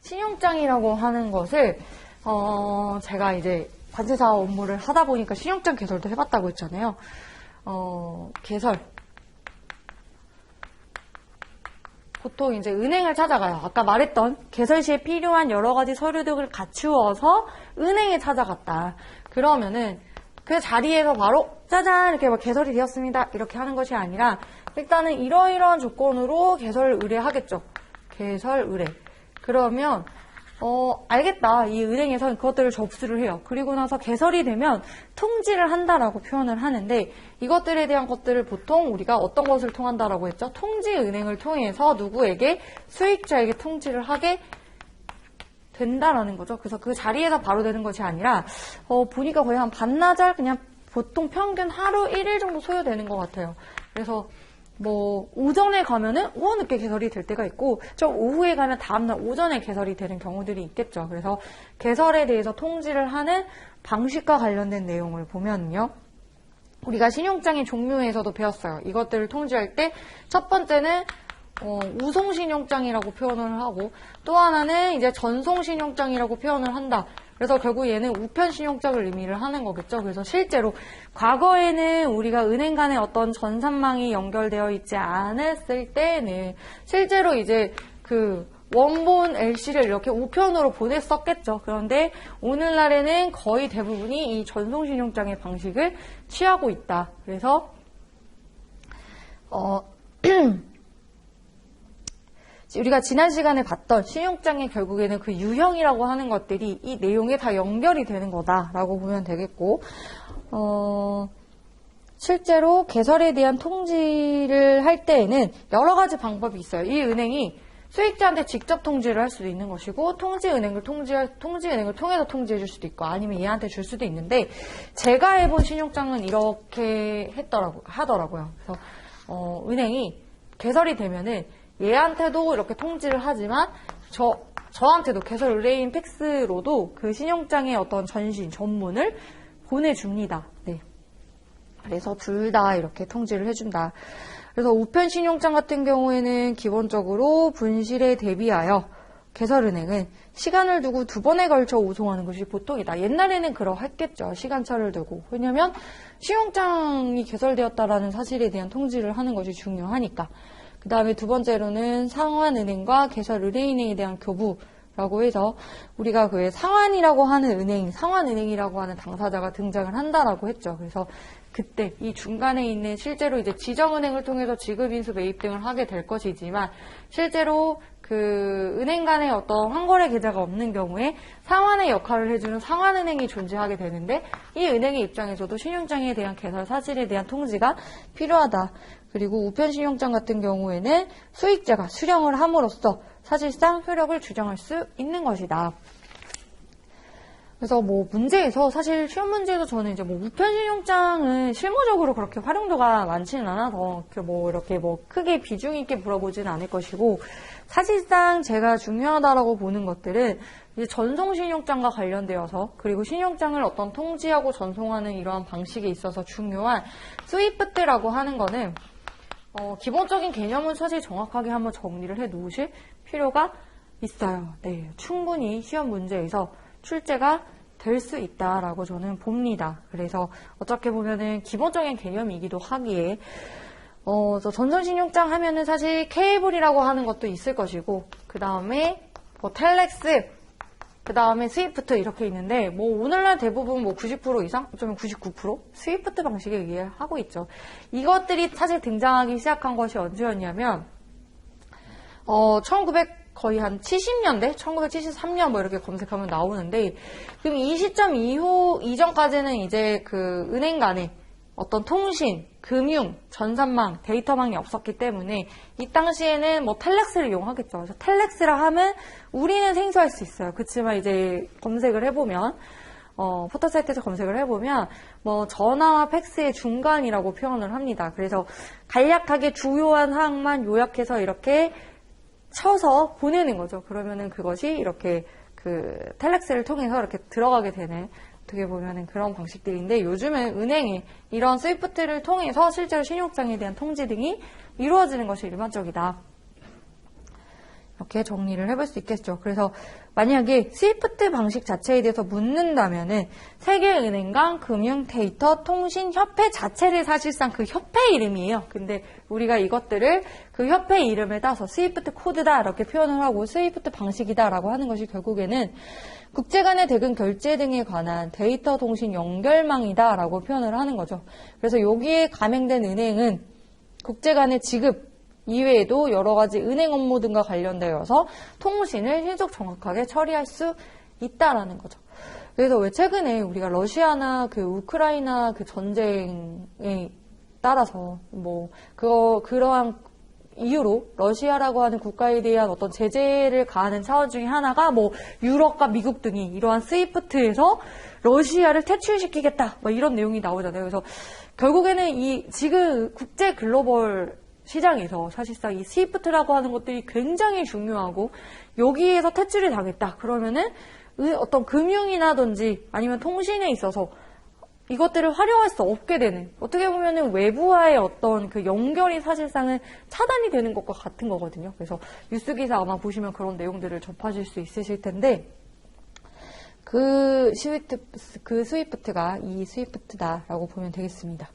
신용장이라고 하는 것을 제가 이제 관세사 업무를 하다 보니까 신용장 개설도 해봤다고 했잖아요. 개설. 보통 이제 은행을 찾아가요. 아까 말했던 개설 시에 필요한 여러 가지 서류 등을 갖추어서 은행에 찾아갔다. 그러면은 그 자리에서 바로 짜잔 이렇게 막 개설이 되었습니다. 이렇게 하는 것이 아니라 일단은 이러이러한 조건으로 개설 의뢰하겠죠. 개설 의뢰. 그러면 알겠다. 이 은행에서는 그것들을 접수를 해요. 그리고 나서 개설이 되면 통지를 한다라고 표현을 하는데 이것들에 대한 것들을 보통 우리가 어떤 것을 통한다라고 했죠? 통지은행을 통해서 누구에게 수익자에게 통지를 하게 된다라는 거죠. 그래서 그 자리에서 바로 되는 것이 아니라 보니까 거의 한 반나절 그냥 보통 평균 하루 1일 정도 소요되는 것 같아요. 그래서 뭐 오전에 가면은 오후 늦게 개설이 될 때가 있고 저 오후에 가면 다음날 오전에 개설이 되는 경우들이 있겠죠. 그래서 개설에 대해서 통지를 하는 방식과 관련된 내용을 보면요. 우리가 신용장의 종류에서도 배웠어요. 이것들을 통지할 때 첫 번째는 우송신용장이라고 표현을 하고 또 하나는 이제 전송신용장이라고 표현을 한다. 그래서 결국 얘는 우편신용장을 의미를 하는 거겠죠. 그래서 실제로 과거에는 우리가 은행 간에 어떤 전산망이 연결되어 있지 않았을 때는 실제로 이제 그 원본 LC를 이렇게 우편으로 보냈었겠죠. 그런데 오늘날에는 거의 대부분이 이 전송신용장의 방식을 취하고 있다. 그래서 우리가 지난 시간에 봤던 신용장의 결국에는 그 유형이라고 하는 것들이 이 내용에 다 연결이 되는 거다라고 보면 되겠고, 실제로 개설에 대한 통지를 할 때에는 여러 가지 방법이 있어요. 이 은행이 수익자한테 직접 통지를 할 수도 있는 것이고, 통지은행을 통해서 통지해 줄 수도 있고, 아니면 얘한테 줄 수도 있는데, 제가 해본 신용장은 이렇게 하더라고요. 그래서, 은행이 개설이 되면은 얘한테도 이렇게 통지를 하지만 저한테도 개설 의뢰인 팩스로도 그 신용장의 어떤 전문을 보내줍니다. 네. 그래서 둘 다 이렇게 통지를 해준다. 그래서 우편 신용장 같은 경우에는 기본적으로 분실에 대비하여 개설은행은 시간을 두고 두 번에 걸쳐 우송하는 것이 보통이다. 옛날에는 그러했겠죠. 시간차를 두고. 왜냐면 신용장이 개설되었다라는 사실에 대한 통지를 하는 것이 중요하니까. 그 다음에 두 번째로는 상환은행과 개설 의뢰인에 대한 교부라고 해서 우리가 그 상환이라고 하는 은행, 상환은행이라고 하는 당사자가 등장을 한다라고 했죠. 그래서 그때 이 중간에 있는 실제로 이제 지정은행을 통해서 지급인수 매입 등을 하게 될 것이지만 실제로 그 은행 간의 어떤 환거래 계좌가 없는 경우에 상환의 역할을 해주는 상환은행이 존재하게 되는데 이 은행의 입장에서도 신용장에 대한 개설 사실에 대한 통지가 필요하다. 그리고 우편신용장 같은 경우에는 수익자가 수령을 함으로써 사실상 효력을 주장할 수 있는 것이다. 그래서 뭐 문제에서 사실 시험 문제에서 저는 이제 뭐 우편신용장은 실무적으로 그렇게 활용도가 많지는 않아서 이렇게 크게 비중 있게 물어보지는 않을 것이고 사실상 제가 중요하다라고 보는 것들은 이제 전송신용장과 관련되어서 그리고 신용장을 어떤 통지하고 전송하는 이러한 방식에 있어서 중요한 스위프트라고 하는 거는 기본적인 개념은 사실 정확하게 한번 정리를 해 놓으실 필요가 있어요. 네, 충분히 시험 문제에서 출제가 될 수 있다라고 저는 봅니다. 그래서 어떻게 보면은 기본적인 개념이기도 하기에 전송신용장 하면은 사실 케이블이라고 하는 것도 있을 것이고 그 다음에 텔렉스 그 다음에 스위프트 이렇게 있는데 오늘날 대부분 90% 이상 어쩌면 99% 스위프트 방식에 의해 하고 있죠. 이것들이 사실 등장하기 시작한 것이 언제였냐면 거의 한 70년대, 1973년 이렇게 검색하면 나오는데, 그럼 이 시점 이전까지는 이제 그 은행 간에 어떤 통신, 금융, 전산망, 데이터망이 없었기 때문에 이 당시에는 텔렉스를 이용하겠죠. 그래서 텔렉스라 하면 우리는 생소할 수 있어요. 그렇지만 이제 검색을 해보면, 포털사이트에서 검색을 해보면 전화와 팩스의 중간이라고 표현을 합니다. 그래서 간략하게 주요한 사항만 요약해서 이렇게 쳐서 보내는 거죠. 그러면은 그것이 이렇게 그 텔렉스를 통해서 이렇게 들어가게 되는 어떻게 보면은 그런 방식들인데 요즘은 은행이 이런 스위프트를 통해서 실제로 신용장에 대한 통지 등이 이루어지는 것이 일반적이다. 이렇게 정리를 해볼 수 있겠죠. 그래서 만약에 스위프트 방식 자체에 대해서 묻는다면은 세계은행 간 금융 데이터 통신 협회 자체를 사실상 그 협회 이름이에요. 근데 우리가 이것들을 그 협회 이름을 따서 스위프트 코드다 이렇게 표현을 하고 스위프트 방식이다라고 하는 것이 결국에는 국제 간의 대금 결제 등에 관한 데이터 통신 연결망이다라고 표현을 하는 거죠. 그래서 여기에 가맹된 은행은 국제 간의 지급 이외에도 여러 가지 은행 업무 등과 관련되어서 통신을 신속 정확하게 처리할 수 있다라는 거죠. 그래서 왜 최근에 우리가 러시아나 그 우크라이나 그 전쟁에 따라서 그러한 이유로 러시아라고 하는 국가에 대한 어떤 제재를 가하는 차원 중에 하나가 유럽과 미국 등이 이러한 스위프트에서 러시아를 퇴출시키겠다 이런 내용이 나오잖아요. 그래서 결국에는 지금 국제 글로벌 시장에서 사실상 이 스위프트라고 하는 것들이 굉장히 중요하고 여기에서 퇴출이 당했다. 그러면은 어떤 금융이나든지 아니면 통신에 있어서 이것들을 활용할 수 없게 되는, 어떻게 보면은 외부와의 어떤 그 연결이 사실상은 차단이 되는 것과 같은 거거든요. 그래서 뉴스 기사 아마 보시면 그런 내용들을 접하실 수 있으실 텐데, 그 스위프트가 이 스위프트다라고 보면 되겠습니다.